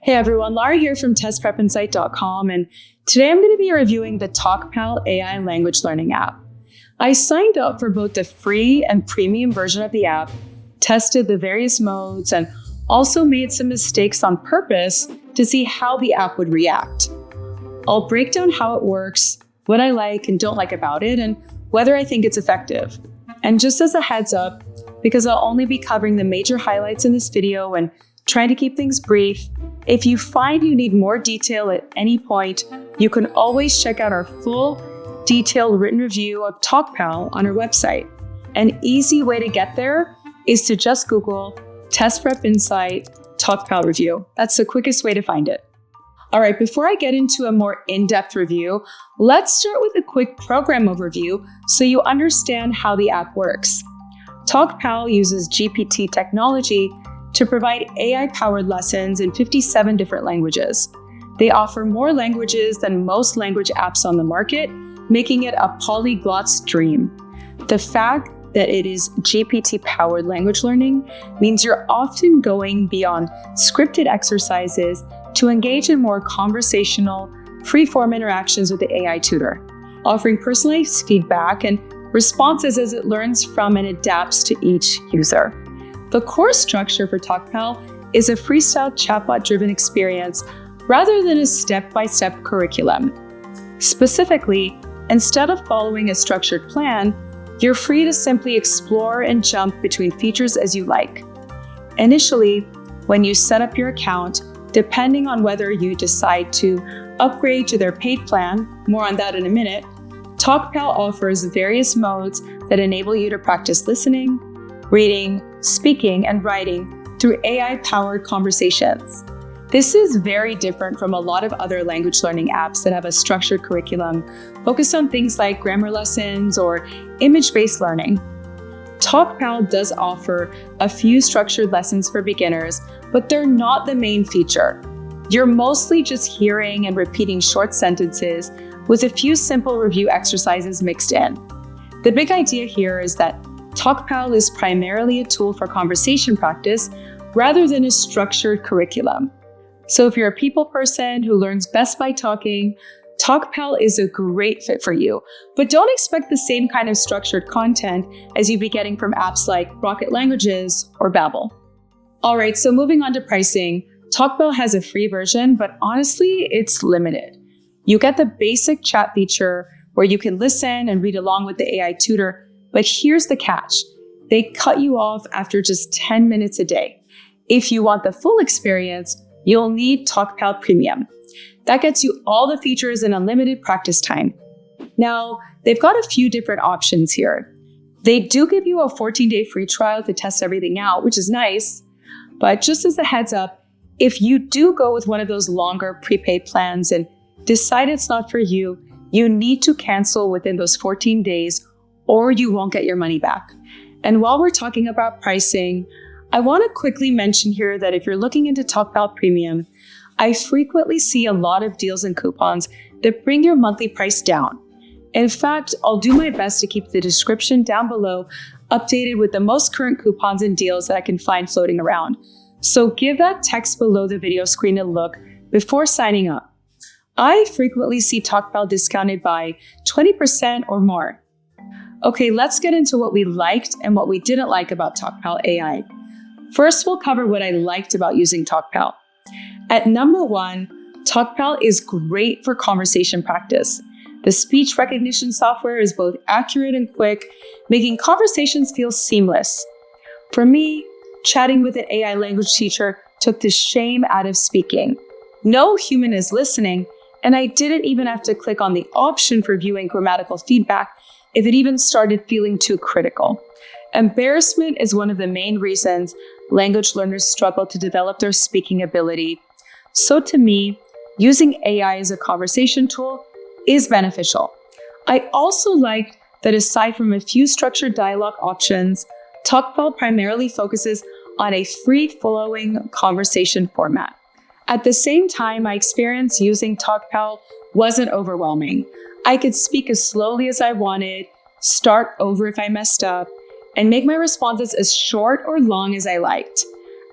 Hey everyone, Lara here from testprepinsight.com, and today I'm going to be reviewing the Talkpal AI language learning app. I signed up for both the free and premium version of the app, tested the various modes, and also made some mistakes on purpose to see how the app would react. I'll break down how it works, what I like and don't like about it, and whether I think it's effective. And just as a heads up, because I'll only be covering the major highlights in this video and trying to keep things brief, if you find you need more detail at any point, you can always check out our full, detailed written review of Talkpal on our website. An easy way to get there is to just Google Test Prep Insight Talkpal review. That's the quickest way to find it. All right, before I get into a more in-depth review, let's start with a quick program overview so you understand how the app works. Talkpal uses GPT technology to provide AI-powered lessons in 57 different languages. They offer more languages than most language apps on the market, making it a polyglot's dream. The fact that it is GPT-powered language learning means you're often going beyond scripted exercises to engage in more conversational, free-form interactions with the AI tutor, offering personalized feedback and responses as it learns from and adapts to each user. The core structure for Talkpal is a freestyle chatbot-driven experience rather than a step-by-step curriculum. Specifically, instead of following a structured plan, you're free to simply explore and jump between features as you like. Initially, when you set up your account, depending on whether you decide to upgrade to their paid plan, more on that in a minute, Talkpal offers various modes that enable you to practice listening, reading, speaking, and writing through AI-powered conversations. This is very different from a lot of other language learning apps that have a structured curriculum focused on things like grammar lessons or image-based learning. Talkpal does offer a few structured lessons for beginners, but they're not the main feature. You're mostly just hearing and repeating short sentences with a few simple review exercises mixed in. The big idea here is that Talkpal is primarily a tool for conversation practice rather than a structured curriculum. So if you're a people person who learns best by talking, Talkpal is a great fit for you, but don't expect the same kind of structured content as you'd be getting from apps like Rocket Languages or Babbel. All right, so moving on to pricing, Talkpal has a free version, but honestly, it's limited. You get the basic chat feature where you can listen and read along with the AI tutor, but here's the catch. They cut you off after just 10 minutes a day. If you want the full experience, you'll need Talkpal Premium. That gets you all the features and unlimited practice time. Now, they've got a few different options here. They do give you a 14-day free trial to test everything out, which is nice. But just as a heads up, if you do go with one of those longer prepaid plans and decide it's not for you, you need to cancel within those 14 days or you won't get your money back. And while we're talking about pricing, I want to quickly mention here that if you're looking into Talkpal Premium, I frequently see a lot of deals and coupons that bring your monthly price down. In fact, I'll do my best to keep the description down below updated with the most current coupons and deals that I can find floating around. So give that text below the video screen a look before signing up. I frequently see Talkpal discounted by 20% or more. Okay, let's get into what we liked and what we didn't like about Talkpal AI. First, we'll cover what I liked about using Talkpal. At number 1, Talkpal is great for conversation practice. The speech recognition software is both accurate and quick, making conversations feel seamless. For me, chatting with an AI language teacher took the shame out of speaking. No human is listening, and I didn't even have to click on the option for viewing grammatical feedback if it even started feeling too critical. Embarrassment is one of the main reasons language learners struggle to develop their speaking ability. So to me, using AI as a conversation tool is beneficial. I also like that aside from a few structured dialogue options, Talkpal primarily focuses on a free-flowing conversation format. At the same time, my experience using Talkpal wasn't overwhelming. I could speak as slowly as I wanted, start over if I messed up, and make my responses as short or long as I liked.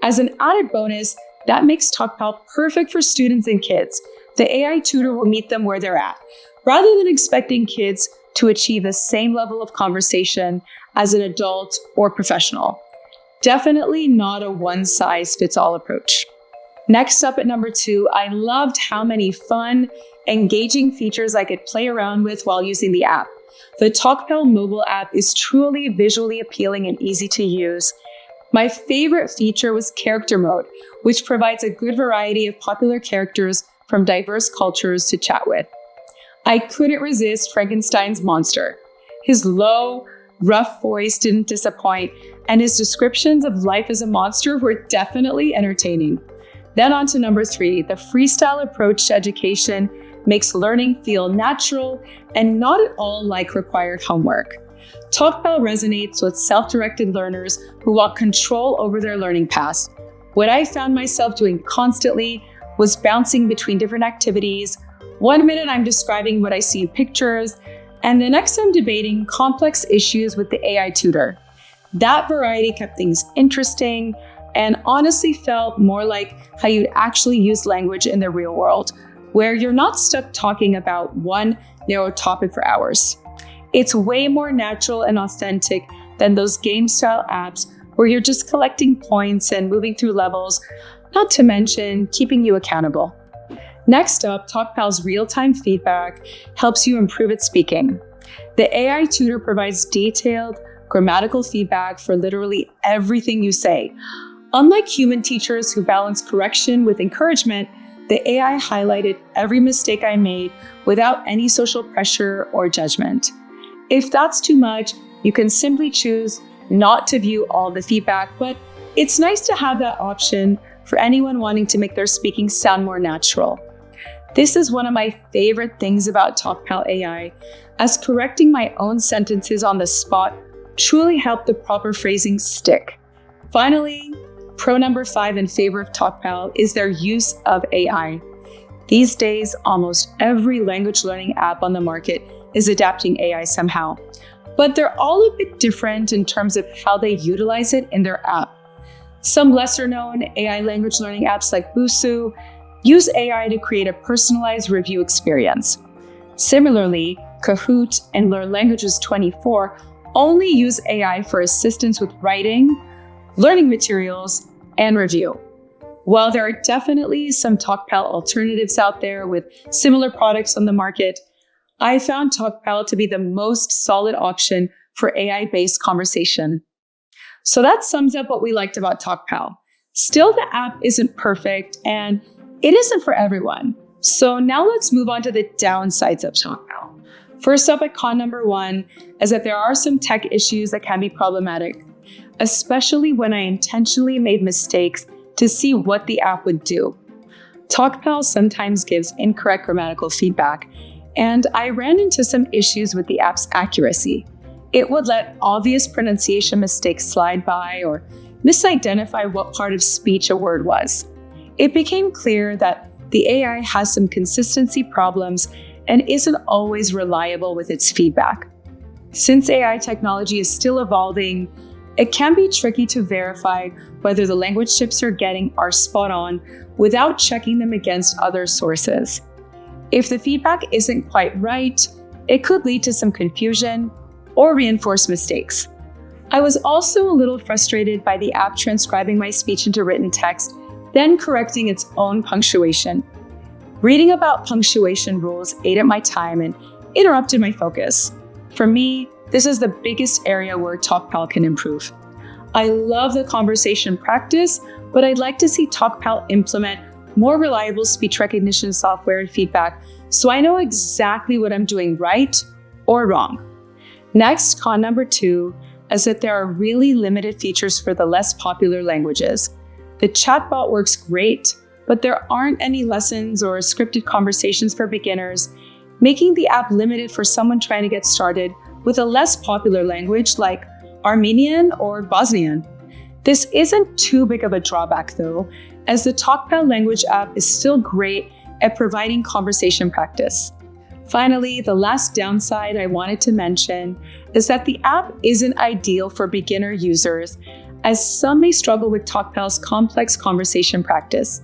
As an added bonus, That makes Talkpal perfect for students and kids. The AI tutor will meet them where they're at, rather than expecting kids to achieve the same level of conversation as an adult or professional. Definitely not a one-size-fits-all approach. Next up at number 2, I loved how many fun, engaging features I could play around with while using the app. The Talkpal mobile app is truly visually appealing and easy to use. My favorite feature was character mode, which provides a good variety of popular characters from diverse cultures to chat with. I couldn't resist Frankenstein's monster. His low, rough voice didn't disappoint, and his descriptions of life as a monster were definitely entertaining. Then on to number 3, the freestyle approach to education makes learning feel natural and not at all like required homework. Talkpal resonates with self-directed learners who want control over their learning paths. What I found myself doing constantly was bouncing between different activities. One minute I'm describing what I see in pictures, and the next I'm debating complex issues with the AI tutor. That variety kept things interesting and honestly felt more like how you'd actually use language in the real world, where you're not stuck talking about one narrow topic for hours. It's way more natural and authentic than those game-style apps where you're just collecting points and moving through levels, not to mention keeping you accountable. Next up, Talkpal's real-time feedback helps you improve at speaking. The AI tutor provides detailed grammatical feedback for literally everything you say. Unlike human teachers who balance correction with encouragement, the AI highlighted every mistake I made without any social pressure or judgment. If that's too much, you can simply choose not to view all the feedback, but it's nice to have that option for anyone wanting to make their speaking sound more natural. This is one of my favorite things about Talkpal AI, as correcting my own sentences on the spot truly helped the proper phrasing stick. Finally, pro number 5 in favor of Talkpal is their use of AI. These days, almost every language learning app on the market is adapting AI somehow, but they're all a bit different in terms of how they utilize it in their app. Some lesser-known AI language learning apps like Busuu use AI to create a personalized review experience. Similarly, Kahoot and Learn Languages 24 only use AI for assistance with writing, learning materials, and review. While there are definitely some Talkpal alternatives out there with similar products on the market, I found Talkpal to be the most solid option for AI-based conversation. So that sums up what we liked about Talkpal. Still, the app isn't perfect and it isn't for everyone. So now let's move on to the downsides of Talkpal. First up at con number 1 is that there are some tech issues that can be problematic, especially when I intentionally made mistakes to see what the app would do. Talkpal sometimes gives incorrect grammatical feedback, and I ran into some issues with the app's accuracy. It would let obvious pronunciation mistakes slide by or misidentify what part of speech a word was. It became clear that the AI has some consistency problems and isn't always reliable with its feedback. Since AI technology is still evolving, it can be tricky to verify whether the language tips you're getting are spot on without checking them against other sources. If the feedback isn't quite right, it could lead to some confusion or reinforce mistakes. I was also a little frustrated by the app transcribing my speech into written text, then correcting its own punctuation. Reading about punctuation rules ate at my time and interrupted my focus. For me, this is the biggest area where Talkpal can improve. I love the conversation practice, but I'd like to see Talkpal implement more reliable speech recognition software and feedback so I know exactly what I'm doing right or wrong. Next, con number 2 is that there are really limited features for the less popular languages. The chatbot works great, but there aren't any lessons or scripted conversations for beginners, making the app limited for someone trying to get started with a less popular language like Armenian or Bosnian. This isn't too big of a drawback though, as the Talkpal language app is still great at providing conversation practice. Finally, the last downside I wanted to mention is that the app isn't ideal for beginner users, as some may struggle with Talkpal's complex conversation practice.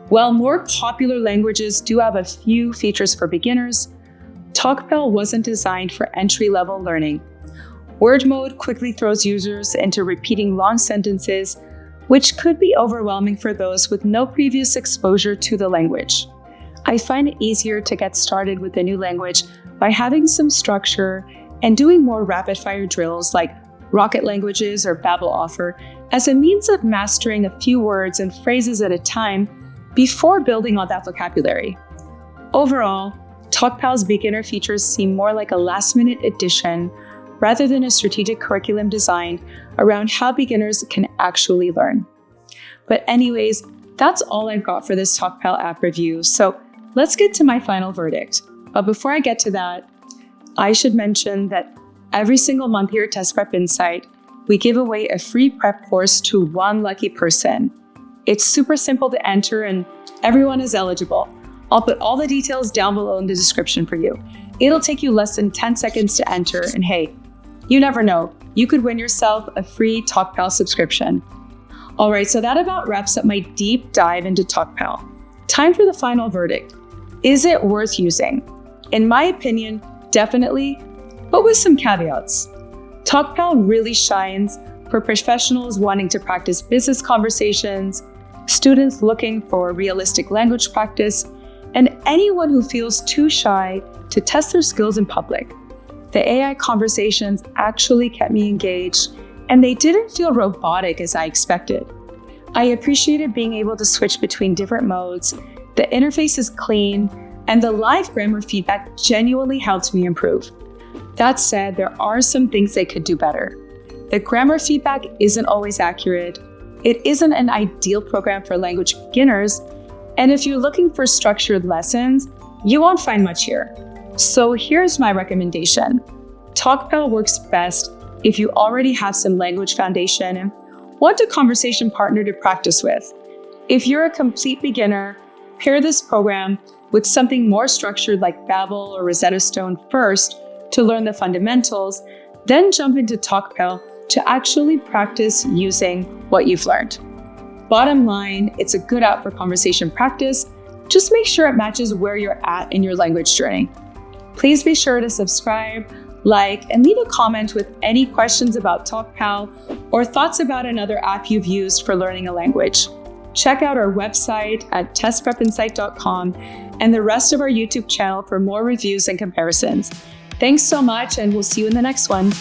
While more popular languages do have a few features for beginners, Talkpal wasn't designed for entry-level learning. Word mode quickly throws users into repeating long sentences, which could be overwhelming for those with no previous exposure to the language. I find it easier to get started with a new language by having some structure and doing more rapid-fire drills like Rocket Languages or Babbel offer as a means of mastering a few words and phrases at a time before building on that vocabulary. Overall, Talkpal's beginner features seem more like a last-minute addition rather than a strategic curriculum designed around how beginners can actually learn. But anyways, that's all I've got for this Talkpal app review, so let's get to my final verdict. But before I get to that, I should mention that every single month here at Test Prep Insight, we give away a free prep course to one lucky person. It's super simple to enter and everyone is eligible. I'll put all the details down below in the description for you. It'll take you less than 10 seconds to enter, and hey, you never know, you could win yourself a free Talkpal subscription. All right, so that about wraps up my deep dive into Talkpal. Time for the final verdict. Is it worth using? In my opinion, definitely, but with some caveats. Talkpal really shines for professionals wanting to practice business conversations, students looking for realistic language practice, and anyone who feels too shy to test their skills in public. The AI conversations actually kept me engaged, and they didn't feel robotic as I expected. I appreciated being able to switch between different modes, the interface is clean, and the live grammar feedback genuinely helped me improve. That said, there are some things they could do better. The grammar feedback isn't always accurate. It isn't an ideal program for language beginners, and if you're looking for structured lessons, you won't find much here. So here's my recommendation. Talkpal works best if you already have some language foundation and want a conversation partner to practice with. If you're a complete beginner, pair this program with something more structured like Babbel or Rosetta Stone first to learn the fundamentals, then jump into Talkpal to actually practice using what you've learned. Bottom line, it's a good app for conversation practice. Just make sure it matches where you're at in your language journey. Please be sure to subscribe, like, and leave a comment with any questions about Talkpal or thoughts about another app you've used for learning a language. Check out our website at testprepinsight.com and the rest of our YouTube channel for more reviews and comparisons. Thanks so much, and we'll see you in the next one.